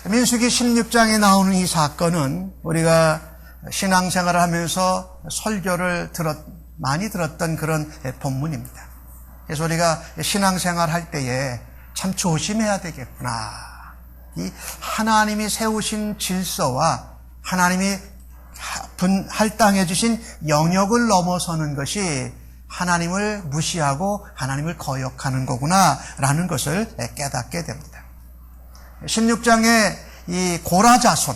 민수기 16장에 나오는 이 사건은 우리가 신앙생활을 하면서 설교를 많이 들었던 그런 본문입니다. 그래서 우리가 신앙생활 할 때에 참 조심해야 되겠구나. 이 하나님이 세우신 질서와 하나님이 할당해 주신 영역을 넘어서는 것이 하나님을 무시하고 하나님을 거역하는 거구나라는 것을 깨닫게 됩니다. 16장에 이 고라 자손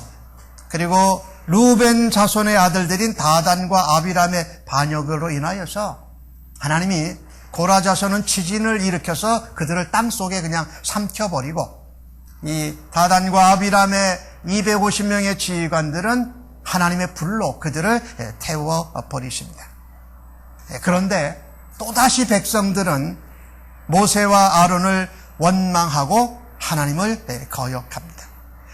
그리고 루벤 자손의 아들들인 다단과 아비람의 반역으로 인하여서 하나님이 고라 자손은 지진을 일으켜서 그들을 땅속에 그냥 삼켜버리고 이 다단과 아비람의 250명의 지휘관들은 하나님의 불로 그들을 태워버리십니다. 그런데 또다시 백성들은 모세와 아론을 원망하고 하나님을 거역합니다.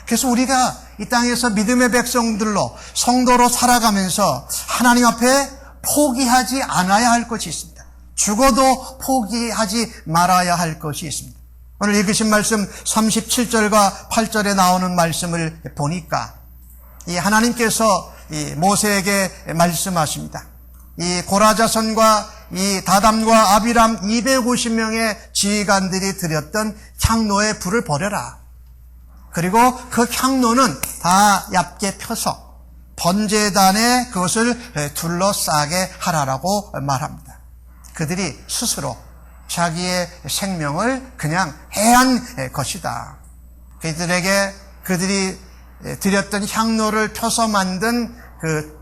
그래서 우리가 이 땅에서 믿음의 백성들로 성도로 살아가면서 하나님 앞에 포기하지 않아야 할 것이 있습니다. 죽어도 포기하지 말아야 할 것이 있습니다. 오늘 읽으신 말씀 37절과 8절에 나오는 말씀을 보니까 이 하나님께서 이 모세에게 말씀하십니다. 이 고라 자손과 이 다담과 아비람 250명의 지휘관들이 드렸던 향로에 불을 버려라. 그리고 그 향로는 다 얇게 펴서 번제단에 그것을 둘러싸게 하라라고 말합니다. 그들이 스스로 자기의 생명을 그냥 해한 것이다. 그들이 드렸던 향로를 펴서 만든 그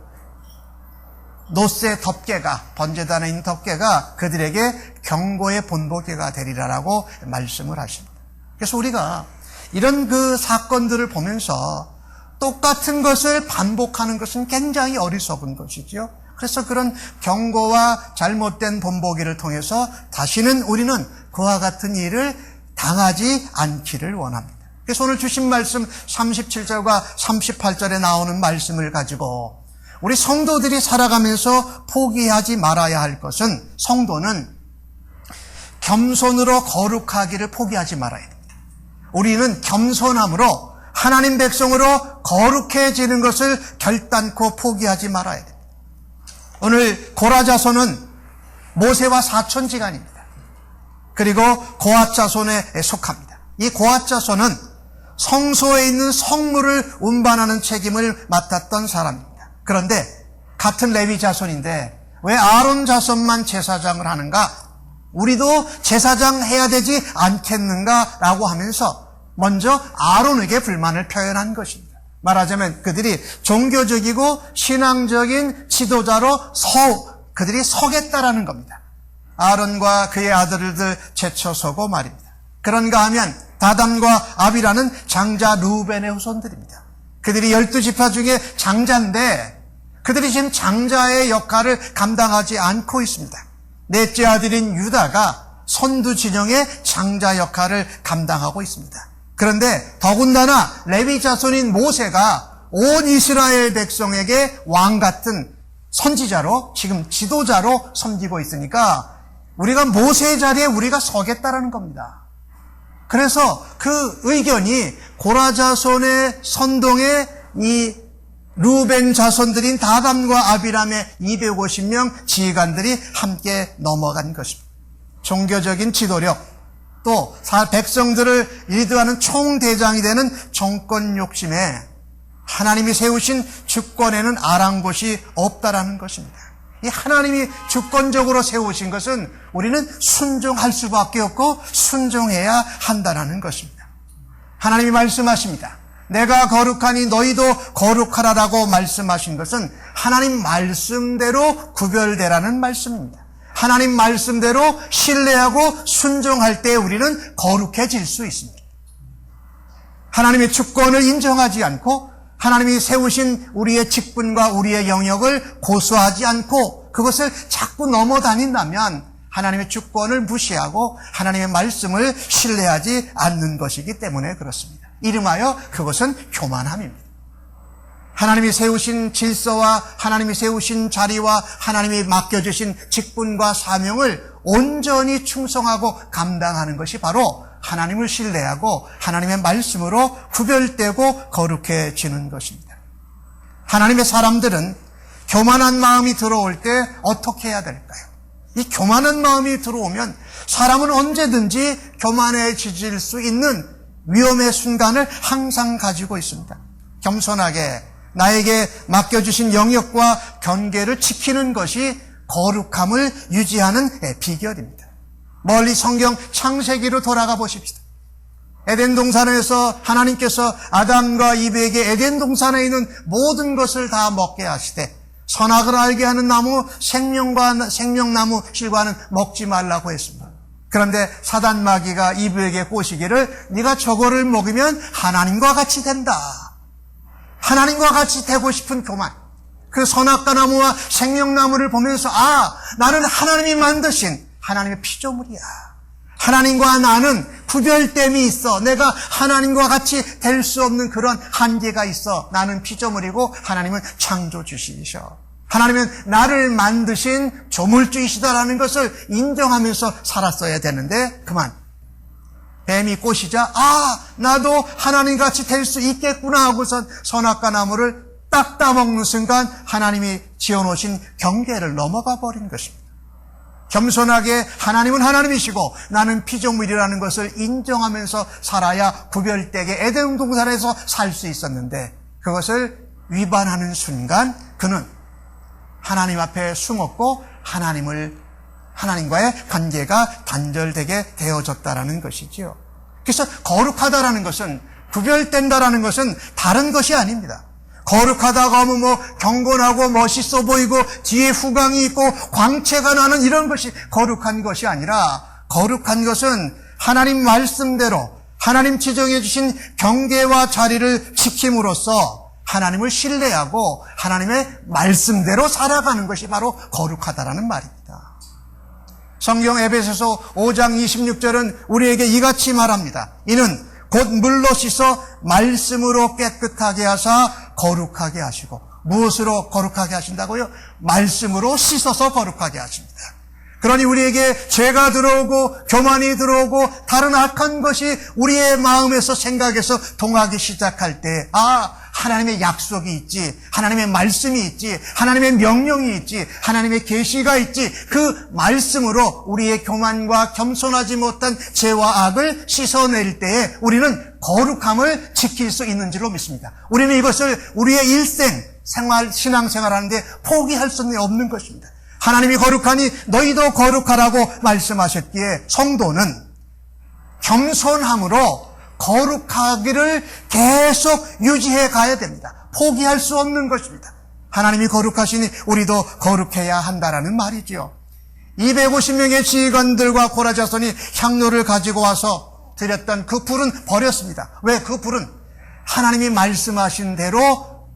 노새 덮개가, 번제단에 있는 덮개가 그들에게 경고의 본보기가 되리라라고 말씀을 하십니다. 그래서 우리가 이런 그 사건들을 보면서 똑같은 것을 반복하는 것은 굉장히 어리석은 것이죠. 그래서 그런 경고와 잘못된 본보기를 통해서 다시는 우리는 그와 같은 일을 당하지 않기를 원합니다. 그래서 오늘 주신 말씀 37절과 38절에 나오는 말씀을 가지고 우리 성도들이 살아가면서 포기하지 말아야 할 것은 성도는 겸손으로 거룩하기를 포기하지 말아야 됩니다. 우리는 겸손함으로 하나님 백성으로 거룩해지는 것을 결단코 포기하지 말아야 됩니다. 오늘 고라 자손은 모세와 사촌지간입니다. 그리고 고핫 자손에 속합니다. 이 고핫 자손은 성소에 있는 성물을 운반하는 책임을 맡았던 사람입니다. 그런데 같은 레위 자손인데 왜 아론 자손만 제사장을 하는가? 우리도 제사장 해야 되지 않겠는가라고 하면서 먼저 아론에게 불만을 표현한 것입니다. 말하자면 그들이 종교적이고 신앙적인 지도자로 그들이 서겠다라는 겁니다. 아론과 그의 아들들 제쳐서고 말입니다. 그런가 하면 다단과 아비라는 장자 루벤의 후손들입니다. 그들이 12지파 중에 장자인데 그들이 지금 장자의 역할을 감당하지 않고 있습니다. 넷째 아들인 유다가 선두 진영의 장자 역할을 감당하고 있습니다. 그런데 더군다나 레위 자손인 모세가 온 이스라엘 백성에게 왕 같은 선지자로 지금 지도자로 섬기고 있으니까 우리가 모세의 자리에 우리가 서겠다라는 겁니다. 그래서 그 의견이 고라 자손의 선동에 이 루벤 자손들인 다담과 아비람의 250명 지휘관들이 함께 넘어간 것입니다. 종교적인 지도력, 또 백성들을 리드하는 총대장이 되는 정권 욕심에 하나님이 세우신 주권에는 아랑곳이 없다라는 것입니다. 이 하나님이 주권적으로 세우신 것은 우리는 순종할 수밖에 없고 순종해야 한다는 것입니다. 하나님이 말씀하십니다. 내가 거룩하니 너희도 거룩하라라고 말씀하신 것은 하나님 말씀대로 구별되라는 말씀입니다. 하나님 말씀대로 신뢰하고 순종할 때 우리는 거룩해질 수 있습니다. 하나님의 주권을 인정하지 않고 하나님이 세우신 우리의 직분과 우리의 영역을 고수하지 않고 그것을 자꾸 넘어다닌다면 하나님의 주권을 무시하고 하나님의 말씀을 신뢰하지 않는 것이기 때문에 그렇습니다. 이름하여 그것은 교만함입니다. 하나님이 세우신 질서와 하나님이 세우신 자리와 하나님이 맡겨주신 직분과 사명을 온전히 충성하고 감당하는 것이 바로 하나님을 신뢰하고 하나님의 말씀으로 구별되고 거룩해지는 것입니다. 하나님의 사람들은 교만한 마음이 들어올 때 어떻게 해야 될까요? 이 교만한 마음이 들어오면 사람은 언제든지 교만해질 수 있는 위험의 순간을 항상 가지고 있습니다. 겸손하게 나에게 맡겨주신 영역과 경계를 지키는 것이 거룩함을 유지하는 비결입니다. 멀리 성경 창세기로 돌아가 보십시다. 에덴 동산에서 하나님께서 아담과 이브에게 에덴 동산에 있는 모든 것을 다 먹게 하시되 선악을 알게 하는 나무 생명나무 실과는 먹지 말라고 했습니다. 그런데 사단 마귀가 이브에게 꼬시기를 네가 저거를 먹으면 하나님과 같이 된다. 하나님과 같이 되고 싶은 교만. 그 선악과 나무와 생명나무를 보면서 나는 하나님이 만드신 하나님의 피조물이야. 하나님과 나는 구별됨이 있어. 내가 하나님과 같이 될 수 없는 그런 한계가 있어. 나는 피조물이고 하나님은 창조주시셔. 하나님은 나를 만드신 조물주이시다라는 것을 인정하면서 살았어야 되는데 그만. 뱀이 꼬시자 나도 하나님같이 될 수 있겠구나 하고선 선악과 나무를 딱 따먹는 순간 하나님이 지어놓으신 경계를 넘어가 버린 것입니다. 겸손하게 하나님은 하나님이시고 나는 피조물이라는 것을 인정하면서 살아야 구별되게 에덴 동산에서 살 수 있었는데 그것을 위반하는 순간 그는 하나님 앞에 숨었고 하나님과의 관계가 단절되게 되어졌다라는 것이지요. 그래서 거룩하다라는 것은 구별된다라는 것은 다른 것이 아닙니다. 거룩하다가 하면 경건하고 멋있어 보이고 뒤에 후광이 있고 광채가 나는 이런 것이 거룩한 것이 아니라 거룩한 것은 하나님 말씀대로 하나님 지정해 주신 경계와 자리를 지킴으로써 하나님을 신뢰하고 하나님의 말씀대로 살아가는 것이 바로 거룩하다라는 말입니다. 성경 에베소서 5장 26절은 우리에게 이같이 말합니다. 이는 곧 물로 씻어 말씀으로 깨끗하게 하사 거룩하게 하시고. 무엇으로 거룩하게 하신다고요? 말씀으로 씻어서 거룩하게 하십니다. 그러니 우리에게 죄가 들어오고 교만이 들어오고 다른 악한 것이 우리의 마음에서 생각에서 동하기 시작할 때 하나님의 약속이 있지, 하나님의 말씀이 있지, 하나님의 명령이 있지, 하나님의 계시가 있지, 그 말씀으로 우리의 교만과 겸손하지 못한 죄와 악을 씻어낼 때에 우리는 거룩함을 지킬 수 있는 줄로 믿습니다. 우리는 이것을 우리의 일생 신앙생활하는데 포기할 수는 없는 것입니다. 하나님이 거룩하니 너희도 거룩하라고 말씀하셨기에 성도는 겸손함으로 거룩하기를 계속 유지해 가야 됩니다. 포기할 수 없는 것입니다. 하나님이 거룩하시니 우리도 거룩해야 한다라는 말이지요. 250명의 지휘관들과 고라 자손이 향로를 가지고 와서 드렸던 그 불은 버렸습니다. 왜? 그 불은 하나님이 말씀하신 대로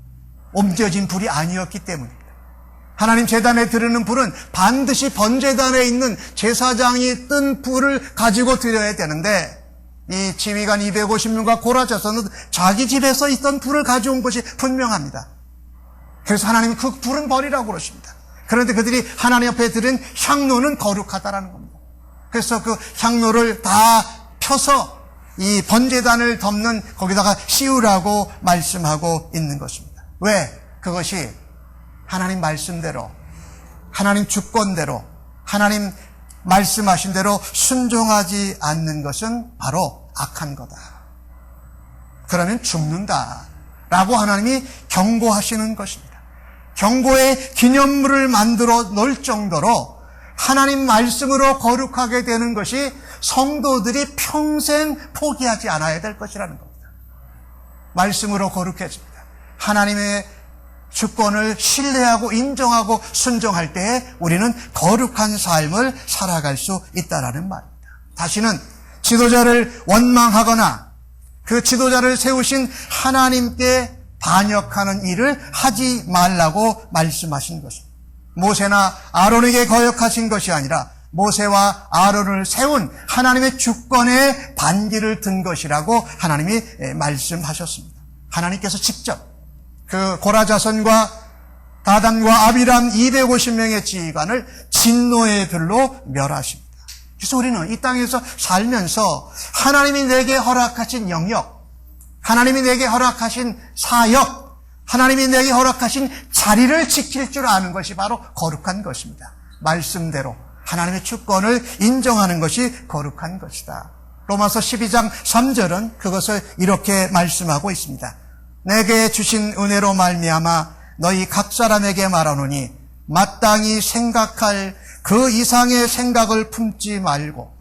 옮겨진 불이 아니었기 때문입니다. 하나님 제단에 드리는 불은 반드시 번제단에 있는 제사장이 뜬 불을 가지고 드려야 되는데 이 지휘관 250명과 고라 자손은 자기 집에서 있던 불을 가져온 것이 분명합니다. 그래서 하나님은 그 불은 버리라고 그러십니다. 그런데 그들이 하나님 앞에 드린 향로는 거룩하다라는 겁니다. 그래서 그 향로를 다 펴서 이 번제단을 덮는 거기다가 씌우라고 말씀하고 있는 것입니다. 왜? 그것이 하나님 말씀대로, 하나님 주권대로, 하나님 말씀하신 대로 순종하지 않는 것은 바로 악한 거다. 그러면 죽는다 라고 하나님이 경고하시는 것입니다. 경고의 기념물을 만들어 놓을 정도로 하나님 말씀으로 거룩하게 되는 것이 성도들이 평생 포기하지 않아야 될 것이라는 겁니다. 말씀으로 거룩해집니다. 하나님의 주권을 신뢰하고 인정하고 순종할 때에 우리는 거룩한 삶을 살아갈 수 있다는 말입니다. 다시는 지도자를 원망하거나 그 지도자를 세우신 하나님께 반역하는 일을 하지 말라고 말씀하신 것입니다. 모세나 아론에게 거역하신 것이 아니라 모세와 아론을 세운 하나님의 주권에 반기를 든 것이라고 하나님이 말씀하셨습니다. 하나님께서 직접 그 고라 자손과 다단과 아비람 250명의 지휘관을 진노의 불로 멸하십니다. 그래서 우리는 이 땅에서 살면서 하나님이 내게 허락하신 영역, 하나님이 내게 허락하신 사역, 하나님이 내게 허락하신 자리를 지킬 줄 아는 것이 바로 거룩한 것입니다. 말씀대로 하나님의 주권을 인정하는 것이 거룩한 것이다. 로마서 12장 3절은 그것을 이렇게 말씀하고 있습니다. 내게 주신 은혜로 말미암아 너희 각 사람에게 말하노니 마땅히 생각할 그 이상의 생각을 품지 말고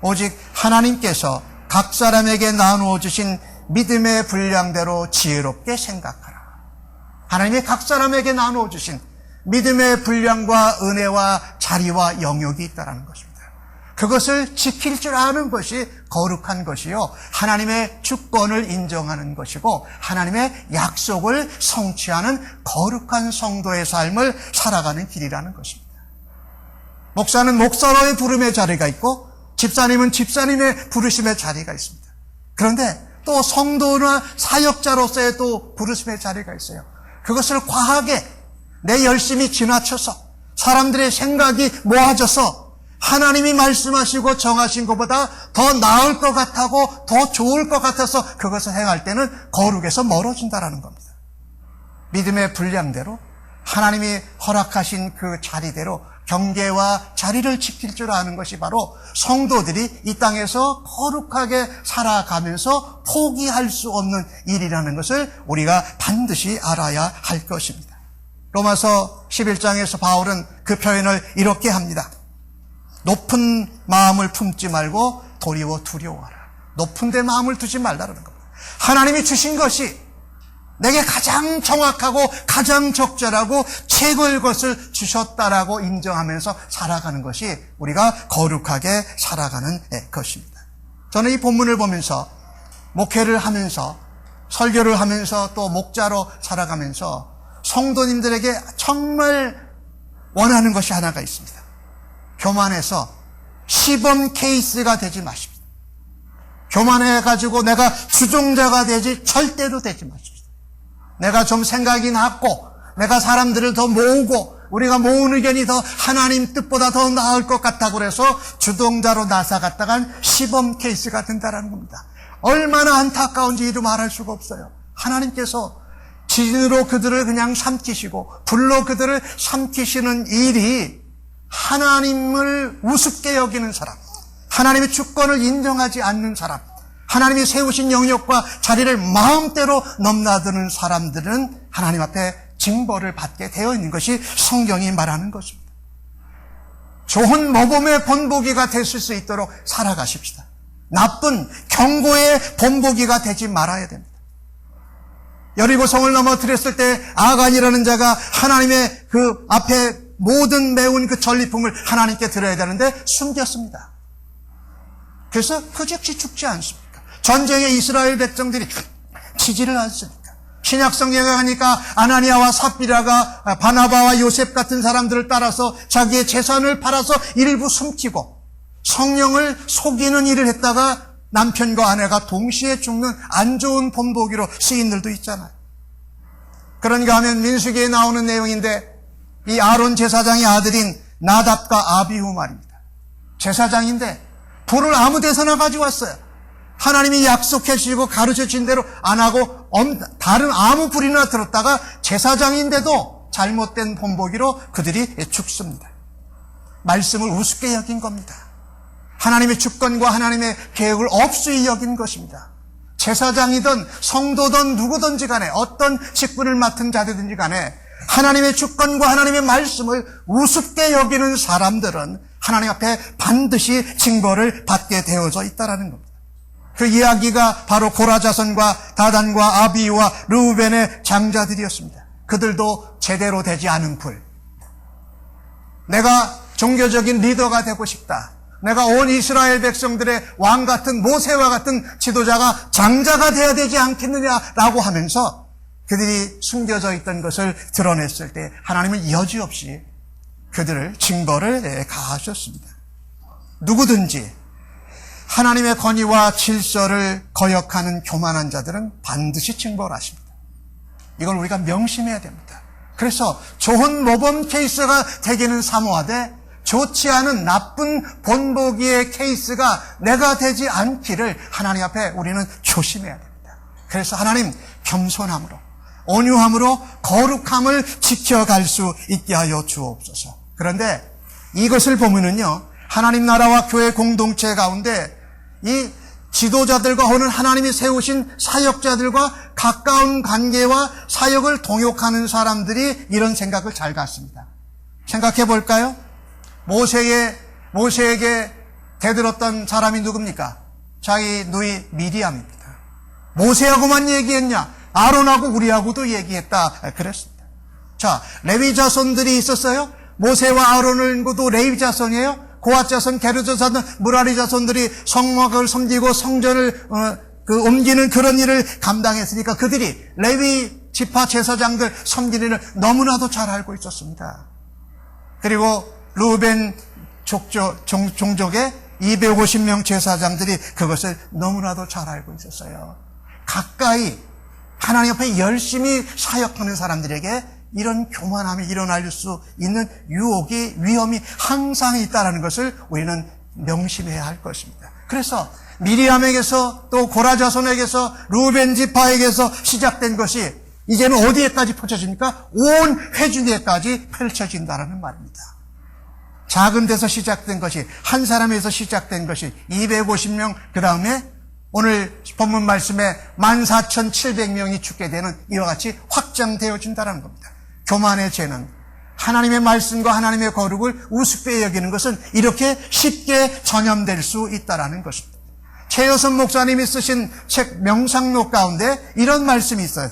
오직 하나님께서 각 사람에게 나누어 주신 믿음의 분량대로 지혜롭게 생각하라. 하나님이 각 사람에게 나누어 주신 믿음의 분량과 은혜와 자리와 영역이 있다는 것입니다. 그것을 지킬 줄 아는 것이 거룩한 것이요, 하나님의 주권을 인정하는 것이고 하나님의 약속을 성취하는 거룩한 성도의 삶을 살아가는 길이라는 것입니다. 목사는 목사로의 부름의 자리가 있고 집사님은 집사님의 부르심의 자리가 있습니다. 그런데 또 성도나 사역자로서의 또 부르심의 자리가 있어요. 그것을 과하게 내 열심이 지나쳐서 사람들의 생각이 모아져서 하나님이 말씀하시고 정하신 것보다 더 나을 것 같고 더 좋을 것 같아서 그것을 행할 때는 거룩에서 멀어진다는 겁니다. 믿음의 분량대로 하나님이 허락하신 그 자리대로 경계와 자리를 지킬 줄 아는 것이 바로 성도들이 이 땅에서 거룩하게 살아가면서 포기할 수 없는 일이라는 것을 우리가 반드시 알아야 할 것입니다. 로마서 11장에서 바울은 그 표현을 이렇게 합니다. 높은 마음을 품지 말고 도리어 두려워하라. 높은 데 마음을 두지 말라는 겁니다. 하나님이 주신 것이 내게 가장 정확하고 가장 적절하고 최고의 것을 주셨다라고 인정하면서 살아가는 것이 우리가 거룩하게 살아가는 것입니다. 저는 이 본문을 보면서 목회를 하면서 설교를 하면서 또 목자로 살아가면서 성도님들에게 정말 원하는 것이 하나가 있습니다. 교만해서 시범 케이스가 되지 마십시오. 교만해가지고 내가 주종자가 되지 절대로 되지 마십시오. 내가 좀 생각이 낮고 내가 사람들을 더 모으고 우리가 모은 의견이 더 하나님 뜻보다 더 나을 것 같다고 그래서 주동자로 나서갔다간 시범 케이스가 된다는 겁니다. 얼마나 안타까운지 이루 말할 수가 없어요. 하나님께서 진으로 그들을 그냥 삼키시고 불로 그들을 삼키시는 일이 하나님을 우습게 여기는 사람, 하나님의 주권을 인정하지 않는 사람, 하나님이 세우신 영역과 자리를 마음대로 넘나드는 사람들은 하나님 앞에 징벌을 받게 되어 있는 것이 성경이 말하는 것입니다. 좋은 모범의 본보기가 되실 수 있도록 살아가십시다. 나쁜 경고의 본보기가 되지 말아야 됩니다. 여리고성을 넘어뜨렸을 때 아간이라는 자가 하나님의 그 앞에 모든 매운 그 전리품을 하나님께 드려야 되는데 숨겼습니다. 그래서 그 즉시 죽지 않습니까? 전쟁에 이스라엘 백성들이 치지를 않습니까? 신약성경에 가니까 아나니아와 삽비라가 바나바와 요셉 같은 사람들을 따라서 자기의 재산을 팔아서 일부 숨기고 성령을 속이는 일을 했다가 남편과 아내가 동시에 죽는 안 좋은 본보기로 시인들도 있잖아요. 그런가 하면 민수기에 나오는 내용인데 이 아론 제사장의 아들인 나답과 아비후 말입니다. 제사장인데 불을 아무 데서나 가져왔어요. 하나님이 약속해 주시고 가르쳐 주신 대로 안 하고 다른 아무 불이나 들었다가 제사장인데도 잘못된 본보기로 그들이 죽습니다. 말씀을 우습게 여긴 겁니다. 하나님의 주권과 하나님의 계획을 없이 여긴 것입니다. 제사장이든 성도든 누구든지 간에 어떤 직분을 맡은 자들든지 간에 하나님의 주권과 하나님의 말씀을 우습게 여기는 사람들은 하나님 앞에 반드시 징벌을 받게 되어져 있다는 겁니다. 그 이야기가 바로 고라 자손과 다단과 아비와 르우벤의 장자들이었습니다. 그들도 제대로 되지 않은 불. 내가 종교적인 리더가 되고 싶다. 내가 온 이스라엘 백성들의 왕 같은 모세와 같은 지도자가 장자가 되어야 되지 않겠느냐라고 하면서 그들이 숨겨져 있던 것을 드러냈을 때 하나님은 여지없이 그들을 징벌을 가하셨습니다. 누구든지 하나님의 권위와 질서를 거역하는 교만한 자들은 반드시 징벌하십니다. 이걸 우리가 명심해야 됩니다. 그래서 좋은 모범 케이스가 되기는 사모하되 좋지 않은 나쁜 본보기의 케이스가 내가 되지 않기를 하나님 앞에 우리는 조심해야 됩니다. 그래서 하나님 겸손함으로 온유함으로 거룩함을 지켜갈 수 있게 하여 주옵소서. 그런데 이것을 보면은요, 하나님 나라와 교회 공동체 가운데 이 지도자들과 혹은 하나님이 세우신 사역자들과 가까운 관계와 사역을 동역하는 사람들이 이런 생각을 잘 갖습니다. 생각해 볼까요? 모세에게 대들었던 사람이 누굽니까? 자기 누이 미리암입니다. 모세하고만 얘기했냐? 아론하고 우리하고도 얘기했다 그랬습니다. 자, 레위 자손들이 있었어요. 모세와 아론도 레위 자손이에요. 고핫 자손, 게르 자손, 무라리 자손들이 성막을 섬기고 성전을 옮기는 그런 일을 감당했으니까 그들이 레위 지파 제사장들 섬기는 일을 너무나도 잘 알고 있었습니다. 그리고 루벤 종족의 250명 제사장들이 그것을 너무나도 잘 알고 있었어요. 가까이 하나님 앞에 열심히 사역하는 사람들에게 이런 교만함이 일어날 수 있는 유혹이, 위험이 항상 있다는 것을 우리는 명심해야 할 것입니다. 그래서 미리암에게서 또 고라 자손에게서 루벤 지파에게서 시작된 것이 이제는 어디에까지 펼쳐집니까? 온 회중에까지 펼쳐진다는 말입니다. 작은 데서 시작된 것이, 한 사람에서 시작된 것이 250명, 그 다음에 오늘 본문 말씀에 14,700명이 죽게 되는 이와 같이 확장되어진다는 겁니다. 교만의 죄는 하나님의 말씀과 하나님의 거룩을 우습게 여기는 것은 이렇게 쉽게 전염될 수 있다는 것입니다. 최여선 목사님이 쓰신 책 명상록 가운데 이런 말씀이 있어요.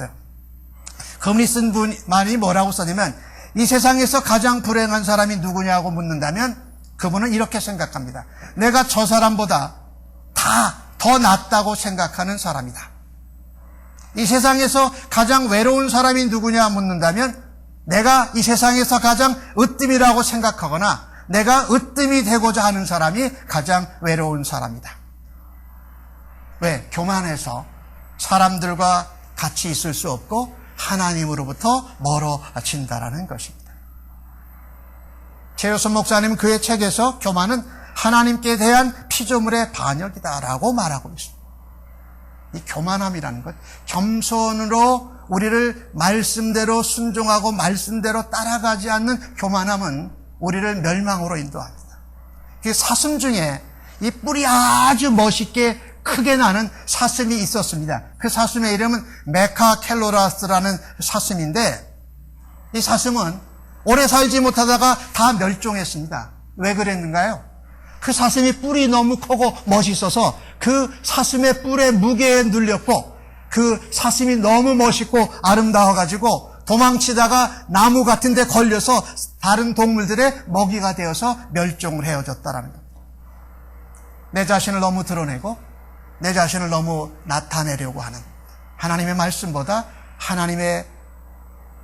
그분이 쓴 말이 뭐라고 써냐면, 이 세상에서 가장 불행한 사람이 누구냐고 묻는다면 그분은 이렇게 생각합니다. 내가 저 사람보다 더 낫다고 생각하는 사람이다. 이 세상에서 가장 외로운 사람이 누구냐 묻는다면 내가 이 세상에서 가장 으뜸이라고 생각하거나 내가 으뜸이 되고자 하는 사람이 가장 외로운 사람이다. 왜? 교만해서 사람들과 같이 있을 수 없고 하나님으로부터 멀어진다라는 것입니다. 최여선 목사님은 그의 책에서 교만은 하나님께 대한 피조물의 반역이다라고 말하고 있습니다. 이 교만함이라는 것, 겸손으로 우리를 말씀대로 순종하고 말씀대로 따라가지 않는 교만함은 우리를 멸망으로 인도합니다. 그 사슴 중에 이 뿔이 아주 멋있게 크게 나는 사슴이 있었습니다. 그 사슴의 이름은 메카켈로라스라는 사슴인데, 이 사슴은 오래 살지 못하다가 다 멸종했습니다. 왜 그랬는가요? 그 사슴이 뿔이 너무 크고 멋있어서 그 사슴의 뿔의 무게에 눌렸고, 그 사슴이 너무 멋있고 아름다워가지고 도망치다가 나무 같은 데 걸려서 다른 동물들의 먹이가 되어서 멸종을 헤어졌다라는 겁니다. 내 자신을 너무 드러내고 내 자신을 너무 나타내려고 하는, 하나님의 말씀보다 하나님의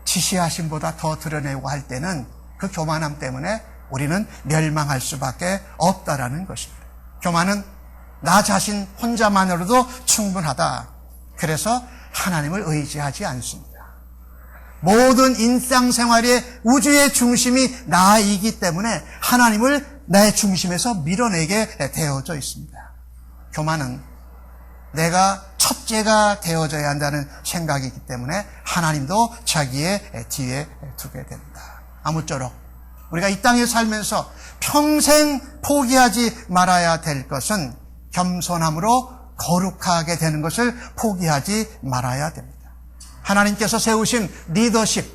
지시하심보다 더 드러내고 할 때는 그 교만함 때문에 우리는 멸망할 수밖에 없다라는 것입니다. 교만은 나 자신 혼자만으로도 충분하다. 그래서 하나님을 의지하지 않습니다. 모든 일상생활의 우주의 중심이 나이기 때문에 하나님을 나의 중심에서 밀어내게 되어져 있습니다. 교만은 내가 첫째가 되어져야 한다는 생각이기 때문에 하나님도 자기의 뒤에 두게 됩니다. 아무쪼록 우리가 이 땅에 살면서 평생 포기하지 말아야 될 것은 겸손함으로 거룩하게 되는 것을 포기하지 말아야 됩니다. 하나님께서 세우신 리더십,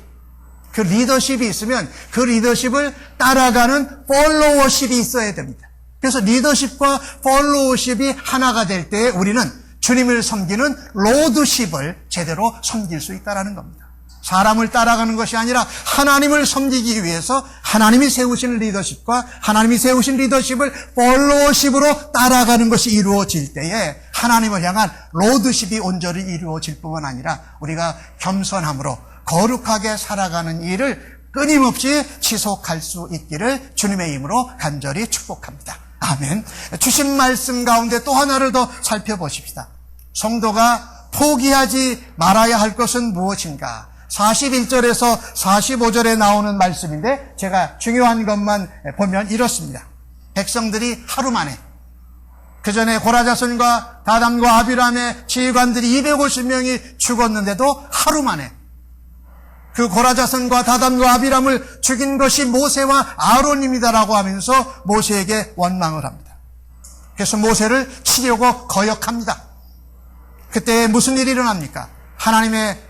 그 리더십이 있으면 그 리더십을 따라가는 팔로워십이 있어야 됩니다. 그래서 리더십과 팔로워십이 하나가 될 때 우리는 주님을 섬기는 로드십을 제대로 섬길 수 있다는 겁니다. 사람을 따라가는 것이 아니라 하나님을 섬기기 위해서 하나님이 세우신 리더십과 하나님이 세우신 리더십을 팔로워십으로 따라가는 것이 이루어질 때에 하나님을 향한 로드십이 온전히 이루어질 뿐만 아니라 우리가 겸손함으로 거룩하게 살아가는 일을 끊임없이 지속할 수 있기를 주님의 이름으로 간절히 축복합니다. 아멘. 주신 말씀 가운데 또 하나를 더 살펴보십시다. 성도가 포기하지 말아야 할 것은 무엇인가? 41절에서 45절에 나오는 말씀인데 제가 중요한 것만 보면 이렇습니다. 백성들이 하루 만에, 그 전에 고라자손과 다담과 아비람의 지휘관들이 250명이 죽었는데도 하루 만에 그 고라자손과 다담과 아비람을 죽인 것이 모세와 아론입니다라고 하면서 모세에게 원망을 합니다. 그래서 모세를 치려고 거역합니다. 그때 무슨 일이 일어납니까? 하나님의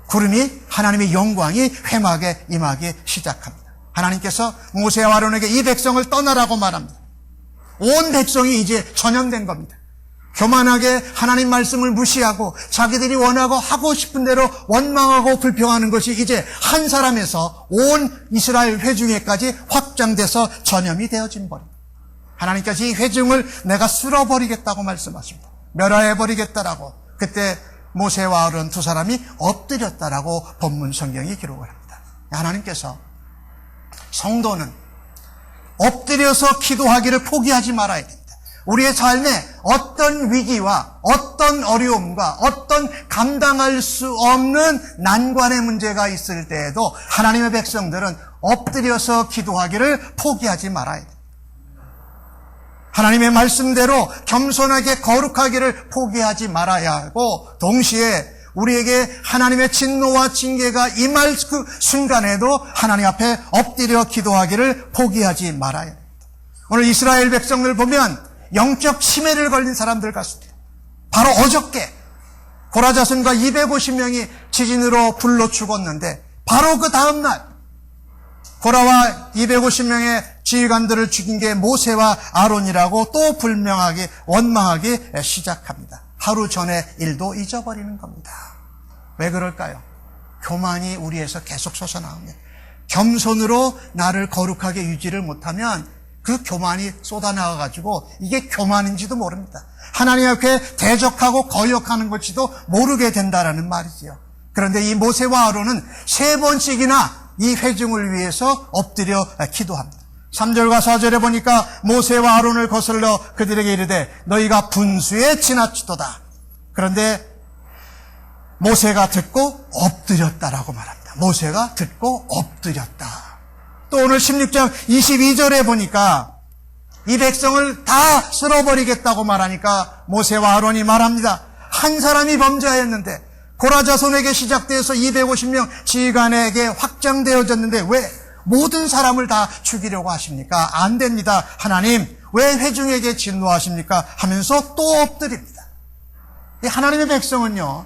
구름이, 하나님의 영광이 회막에 임하기 시작합니다. 하나님께서 모세와 아론에게 이 백성을 떠나라고 말합니다. 온 백성이 이제 전염된 겁니다. 교만하게 하나님 말씀을 무시하고 자기들이 원하고 하고 싶은 대로 원망하고 불평하는 것이 이제 한 사람에서 온 이스라엘 회중에까지 확장돼서 전염이 되어진 버립니다. 하나님께서 이 회중을 내가 쓸어버리겠다고 말씀하십니다. 멸하해버리겠다라고. 그때 모세와 아론 두 사람이 엎드렸다라고 본문 성경이 기록을 합니다. 하나님께서 성도는 엎드려서 기도하기를 포기하지 말아야 됩니다. 우리의 삶에 어떤 위기와 어떤 어려움과 어떤 감당할 수 없는 난관의 문제가 있을 때에도 하나님의 백성들은 엎드려서 기도하기를 포기하지 말아야 됩니다. 하나님의 말씀대로 겸손하게 거룩하기를 포기하지 말아야 하고, 동시에 우리에게 하나님의 진노와 징계가 임할 그 순간에도 하나님 앞에 엎드려 기도하기를 포기하지 말아야 합니다. 오늘 이스라엘 백성을 보면 영적 치매를 걸린 사람들 같습니다. 바로 어저께 고라자손과 250명이 지진으로 불로 죽었는데 바로 그 다음날 고라와 250명의 지휘관들을 죽인 게 모세와 아론이라고 또 불명하기, 원망하기 시작합니다. 하루 전의 일도 잊어버리는 겁니다. 왜 그럴까요? 교만이 우리에서 계속 솟아나오면, 겸손으로 나를 거룩하게 유지를 못하면 그 교만이 쏟아나와가지고 이게 교만인지도 모릅니다. 하나님 앞에 대적하고 거역하는 것지도 모르게 된다라는 말이지요. 그런데 이 모세와 아론은 3번씩이나 이 회중을 위해서 엎드려 기도합니다. 3절과 4절에 보니까 모세와 아론을 거슬러 그들에게 이르되 너희가 분수에 지나치도다. 그런데 모세가 듣고 엎드렸다라고 말합니다. 모세가 듣고 엎드렸다. 또 오늘 16장 22절에 보니까 이 백성을 다 쓸어버리겠다고 말하니까 모세와 아론이 말합니다. 한 사람이 범죄하였는데 고라자손에게 시작되어서 250명 지휘관에게 확장되어졌는데 왜 모든 사람을 다 죽이려고 하십니까? 안 됩니다. 하나님, 왜 회중에게 진노하십니까? 하면서 또 엎드립니다. 이 하나님의 백성은요,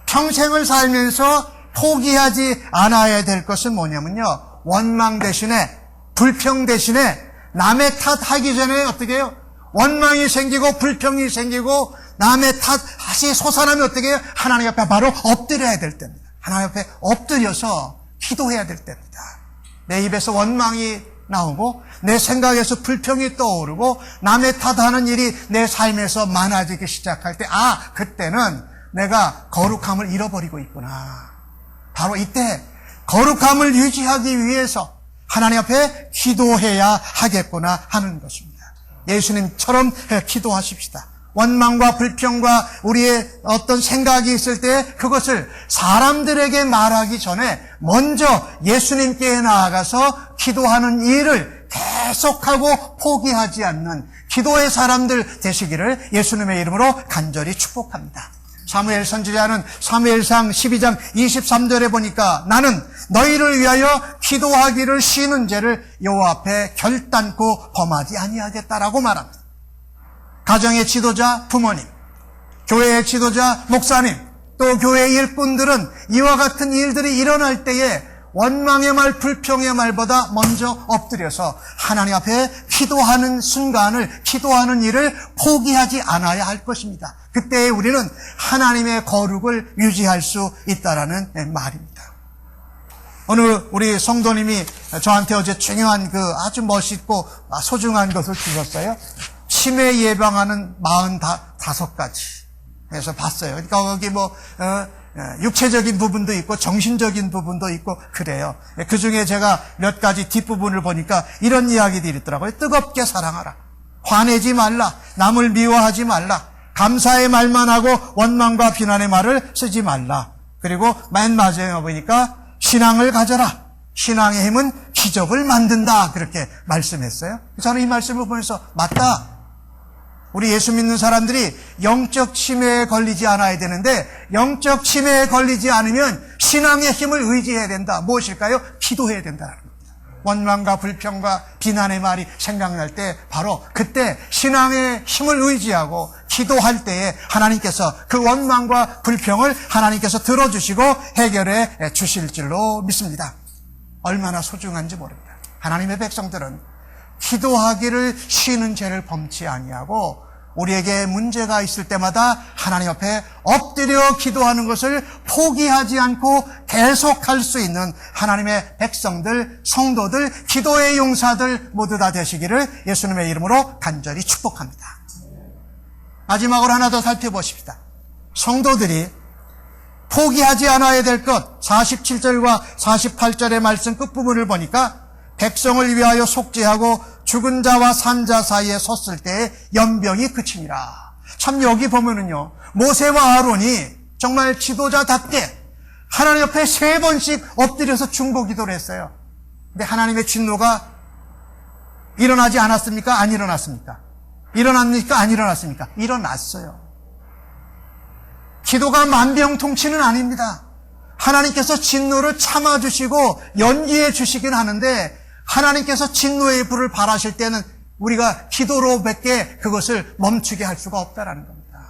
평생을 살면서 포기하지 않아야 될 것은 뭐냐면요, 원망 대신에, 불평 대신에 남의 탓하기 전에 어떻게 해요? 원망이 생기고 불평이 생기고 남의 탓이 솟아나면 어떻게 해요? 하나님 앞에 바로 엎드려야 될 때입니다. 하나님 앞에 엎드려서 기도해야 될 때입니다. 내 입에서 원망이 나오고 내 생각에서 불평이 떠오르고 남의 탓하는 일이 내 삶에서 많아지기 시작할 때, 그때는 내가 거룩함을 잃어버리고 있구나. 바로 이때 거룩함을 유지하기 위해서 하나님 앞에 기도해야 하겠구나 하는 것입니다. 예수님처럼 기도하십시다. 원망과 불평과 우리의 어떤 생각이 있을 때 그것을 사람들에게 말하기 전에 먼저 예수님께 나아가서 기도하는 일을 계속하고 포기하지 않는 기도의 사람들 되시기를 예수님의 이름으로 간절히 축복합니다. 사무엘 선지자는 사무엘상 12장 23절에 보니까 나는 너희를 위하여 기도하기를 쉬는 죄를 여호와 앞에 결단코 범하지 아니하겠다라고 말합니다. 가정의 지도자 부모님, 교회의 지도자 목사님, 또 교회의 일꾼들은 이와 같은 일들이 일어날 때에 원망의 말, 불평의 말보다 먼저 엎드려서 하나님 앞에 기도하는 순간을, 기도하는 일을 포기하지 않아야 할 것입니다. 그때 우리는 하나님의 거룩을 유지할 수 있다라는 말입니다. 오늘 우리 성도님이 저한테 어제 중요한 그 아주 멋있고 소중한 것을 주셨어요. 치매 예방하는 45가지. 그래서 봤어요. 그러니까 거기 육체적인 부분도 있고 정신적인 부분도 있고 그래요. 그 중에 제가 몇 가지 뒷부분을 보니까 이런 이야기들이 있더라고요. 뜨겁게 사랑하라. 화내지 말라. 남을 미워하지 말라. 감사의 말만 하고 원망과 비난의 말을 쓰지 말라. 그리고 맨 마지막에 보니까 신앙을 가져라. 신앙의 힘은 기적을 만든다. 그렇게 말씀했어요. 저는 이 말씀을 보면서 맞다. 우리 예수 믿는 사람들이 영적 치매에 걸리지 않아야 되는데 영적 치매에 걸리지 않으면 신앙의 힘을 의지해야 된다. 무엇일까요? 기도해야 된다는 겁니다. 원망과 불평과 비난의 말이 생각날 때 바로 그때 신앙의 힘을 의지하고 기도할 때에 하나님께서 그 원망과 불평을 하나님께서 들어주시고 해결해 주실 줄로 믿습니다. 얼마나 소중한지 모릅니다. 하나님의 백성들은 기도하기를 쉬는 죄를 범치 아니하고 우리에게 문제가 있을 때마다 하나님 앞에 엎드려 기도하는 것을 포기하지 않고 계속할 수 있는 하나님의 백성들, 성도들, 기도의 용사들 모두 다 되시기를 예수님의 이름으로 간절히 축복합니다. 마지막으로 하나 더 살펴보십시다. 성도들이 포기하지 않아야 될 것, 47절과 48절의 말씀 끝부분을 보니까 백성을 위하여 속죄하고 죽은 자와 산 자 사이에 섰을 때에 연병이 그치니라. 참 여기 보면은요, 모세와 아론이 정말 지도자답게 하나님 옆에 3번씩 엎드려서 중보 기도를 했어요. 근데 하나님의 진노가 일어나지 않았습니까? 안 일어났습니까? 일어납니까? 안 일어났습니까? 일어났어요. 기도가 만병통치는 아닙니다. 하나님께서 진노를 참아주시고 연기해 주시긴 하는데 하나님께서 진노의 불을 발하실 때는 우리가 기도로밖에 그것을 멈추게 할 수가 없다라는 겁니다.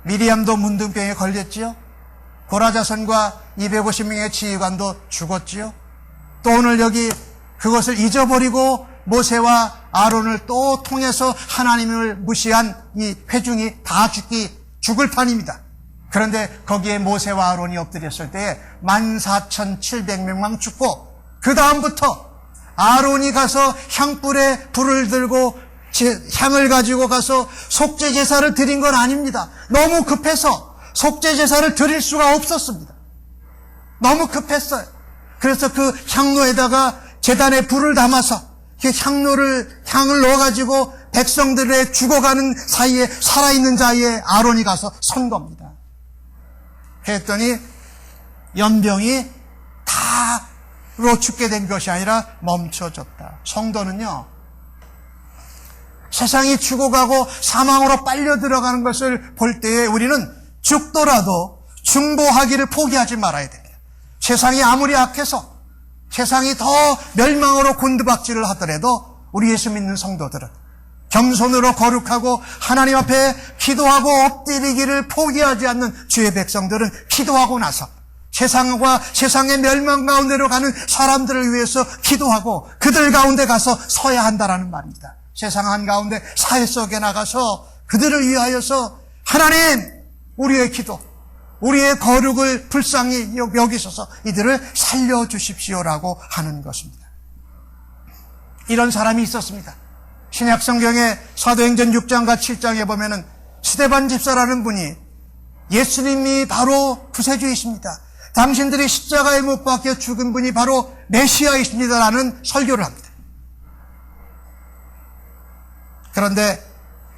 미리암도 문둥병에 걸렸지요. 고라자손과 250명의 지휘관도 죽었지요. 또 오늘 여기 그것을 잊어버리고 모세와 아론을 또 통해서 하나님을 무시한 이 회중이 다 죽을 판입니다. 그런데 거기에 모세와 아론이 엎드렸을 때에 14,700명만 죽고 그 다음부터 아론이 가서 향불에 불을 들고 향을 가지고 가서 속죄 제사를 드린 건 아닙니다. 너무 급해서 속죄 제사를 드릴 수가 없었습니다. 너무 급했어요. 그래서 그 향로에다가 제단에 불을 담아서 그 향을 넣어가지고 백성들의 죽어가는 사이에 살아있는 자리에 아론이 가서 선 겁니다. 했더니 연병이 다로 죽게 된 것이 아니라 멈춰졌다. 성도는요, 세상이 죽어가고 사망으로 빨려 들어가는 것을 볼 때에 우리는 죽더라도 중보하기를 포기하지 말아야 됩니다. 세상이 아무리 악해서 세상이 더 멸망으로 곤두박질을 하더라도 우리 예수 믿는 성도들은 겸손으로 거룩하고 하나님 앞에 기도하고 엎드리기를 포기하지 않는 주의 백성들은 기도하고 나서 세상과 세상의 멸망 가운데로 가는 사람들을 위해서 기도하고 그들 가운데 가서 서야 한다라는 말입니다. 세상 한가운데 사회 속에 나가서 그들을 위하여서 하나님, 우리의 기도, 우리의 거룩을 불쌍히 여기셔서 이들을 살려주십시오라고 하는 것입니다. 이런 사람이 있었습니다. 신약 성경의 사도행전 6장과 7장에 보면은 스데반 집사라는 분이 예수님이 바로 구세주이십니다. 당신들이 십자가에 못 박혀 죽은 분이 바로 메시아이십니다라는 설교를 합니다. 그런데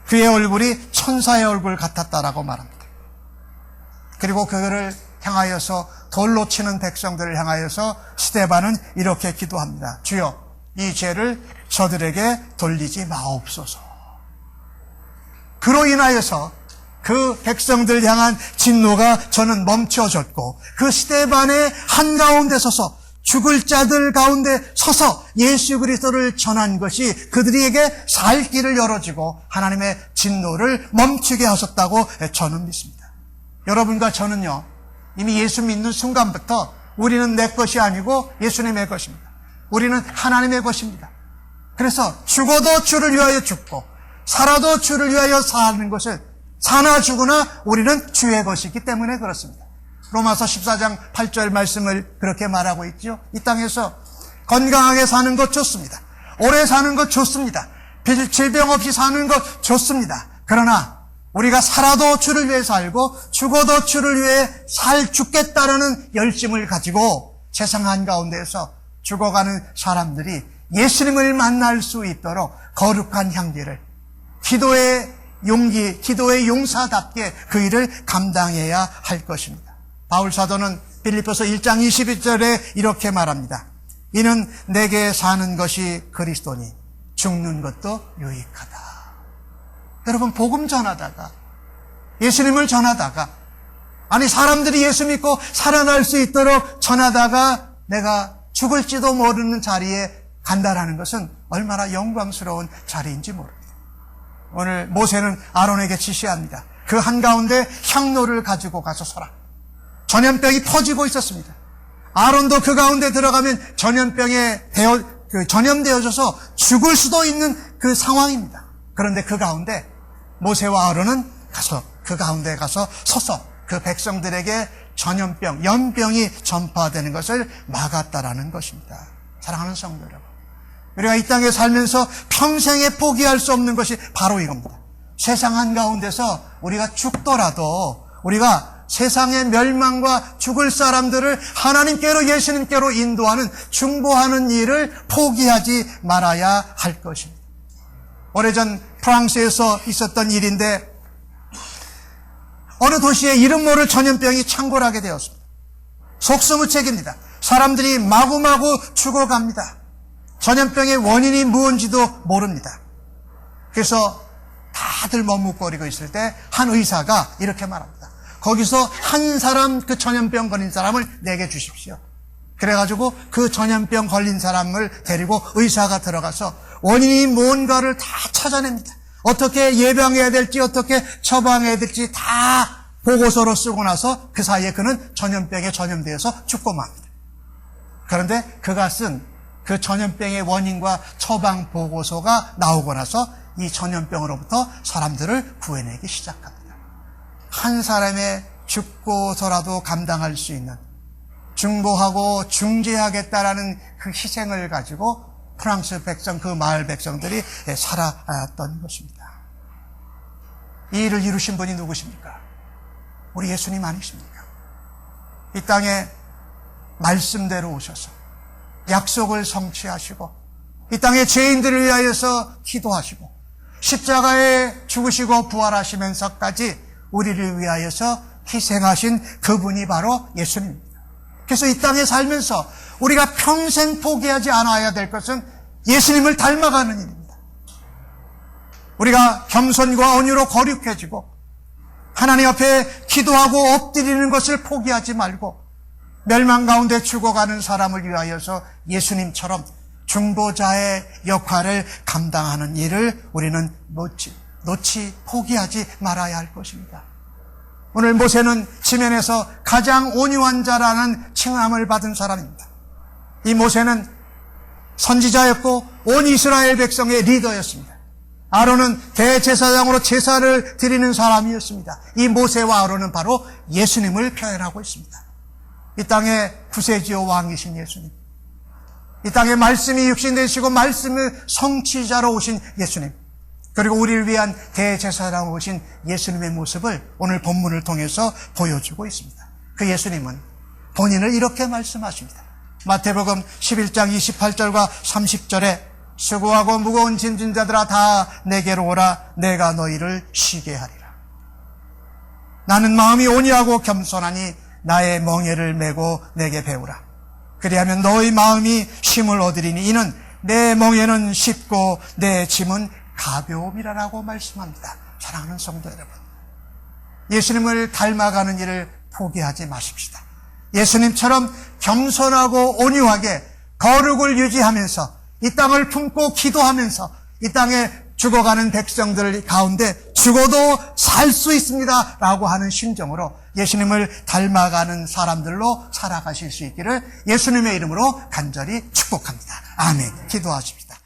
그의 얼굴이 천사의 얼굴 같았다라고 말합니다. 그리고 그를 향하여서 돌로 치는 백성들을 향하여서 스데반은 이렇게 기도합니다. 주여, 이 죄를 저들에게 돌리지 마옵소서. 그로 인하여서 그 백성들 향한 진노가 저는 멈춰졌고 그 스데반의 한가운데 서서 죽을 자들 가운데 서서 예수 그리스도를 전한 것이 그들에게 살 길을 열어주고 하나님의 진노를 멈추게 하셨다고 저는 믿습니다. 여러분과 저는요, 이미 예수 믿는 순간부터 우리는 내 것이 아니고 예수님의 것입니다. 우리는 하나님의 것입니다. 그래서 죽어도 주를 위하여 죽고 살아도 주를 위하여 사는 것을 사나 죽으나 우리는 주의 것이기 때문에 그렇습니다. 로마서 14장 8절 말씀을 그렇게 말하고 있죠. 이 땅에서 건강하게 사는 것 좋습니다. 오래 사는 것 좋습니다. 질병 없이 사는 것 좋습니다. 그러나 우리가 살아도 주를 위해 살고 죽어도 주를 위해 죽겠다라는 열심을 가지고 세상 한가운데에서 죽어가는 사람들이 예수님을 만날 수 있도록 거룩한 향기를, 기도의 용기, 기도의 용사답게 그 일을 감당해야 할 것입니다. 바울 사도는 빌립보서 1장 22절에 이렇게 말합니다. 이는 내게 사는 것이 그리스도니 죽는 것도 유익하다. 여러분, 복음 전하다가, 예수님을 전하다가, 아니 사람들이 예수 믿고 살아날 수 있도록 전하다가 내가 죽을지도 모르는 자리에 간다라는 것은 얼마나 영광스러운 자리인지 모릅니다. 오늘 모세는 아론에게 지시합니다. 그 한가운데 향로를 가지고 가서 서라. 전염병이 퍼지고 있었습니다. 아론도 그 가운데 들어가면 전염되어져서 죽을 수도 있는 그 상황입니다. 그런데 그 가운데 모세와 아론은 그 가운데 가서 서서 그 백성들에게 전염병, 연병이 전파되는 것을 막았다라는 것입니다. 사랑하는 성도 여러분, 우리가 이 땅에 살면서 평생에 포기할 수 없는 것이 바로 이겁니다. 세상 한가운데서 우리가 죽더라도 우리가 세상의 멸망과 죽을 사람들을 하나님께로, 예수님께로 인도하는, 중보하는 일을 포기하지 말아야 할 것입니다. 오래전 프랑스에서 있었던 일인데 어느 도시에 이름 모를 전염병이 창궐하게 되었습니다. 속수무책입니다. 사람들이 마구마구 죽어갑니다. 전염병의 원인이 무엇인지도 모릅니다. 그래서 다들 머뭇거리고 있을 때 한 의사가 이렇게 말합니다. 거기서 한 사람, 그 전염병 걸린 사람을 내게 주십시오. 그래가지고 그 전염병 걸린 사람을 데리고 의사가 들어가서 원인이 뭔가를 다 찾아냅니다. 어떻게 예방해야 될지, 어떻게 처방해야 될지 다 보고서로 쓰고 나서 그 사이에 그는 전염병에 전염되어서 죽고 맙니다. 그런데 그가 쓴 그 전염병의 원인과 처방 보고서가 나오고 나서 이 전염병으로부터 사람들을 구해내기 시작합니다. 한 사람의 죽고서라도 감당할 수 있는, 중보하고 중재하겠다라는 그 희생을 가지고 프랑스 백성, 그 마을 백성들이 살았던 것입니다. 이 일을 이루신 분이 누구십니까? 우리 예수님 아니십니까? 이 땅에 말씀대로 오셔서 약속을 성취하시고 이 땅의 죄인들을 위하여서 기도하시고 십자가에 죽으시고 부활하시면서까지 우리를 위하여서 희생하신 그분이 바로 예수님입니다. 그래서 이 땅에 살면서 우리가 평생 포기하지 않아야 될 것은 예수님을 닮아가는 일입니다. 우리가 겸손과 온유로 거룩해지고 하나님 앞에 기도하고 엎드리는 것을 포기하지 말고 멸망 가운데 죽어가는 사람을 위하여서 예수님처럼 중보자의 역할을 감당하는 일을 우리는 놓치 포기하지 말아야 할 것입니다. 오늘 모세는 지면에서 가장 온유한 자라는 칭함을 받은 사람입니다. 이 모세는 선지자였고 온 이스라엘 백성의 리더였습니다. 아론은 대제사장으로 제사를 드리는 사람이었습니다. 이 모세와 아론은 바로 예수님을 표현하고 있습니다. 이 땅의 구세주요 왕이신 예수님, 이 땅에 말씀이 육신되시고 말씀의 성취자로 오신 예수님, 그리고 우리를 위한 대제사장으로 오신 예수님의 모습을 오늘 본문을 통해서 보여주고 있습니다. 그 예수님은 본인을 이렇게 말씀하십니다. 마태복음 11장 28절과 30절에 수고하고 무거운 짐진 자들아 다 내게로 오라 내가 너희를 쉬게 하리라. 나는 마음이 온유하고 겸손하니 나의 멍에를 메고 내게 배우라. 그리하면 너희 마음이 쉼을 얻으리니 이는 내 멍에는 쉽고 내 짐은 가벼움이라고 말씀합니다. 사랑하는 성도 여러분, 예수님을 닮아가는 일을 포기하지 마십시다. 예수님처럼 겸손하고 온유하게 거룩을 유지하면서 이 땅을 품고 기도하면서 이 땅에 죽어가는 백성들 가운데 죽어도 살 수 있습니다 라고 하는 심정으로 예수님을 닮아가는 사람들로 살아가실 수 있기를 예수님의 이름으로 간절히 축복합니다. 아멘. 기도하십시다.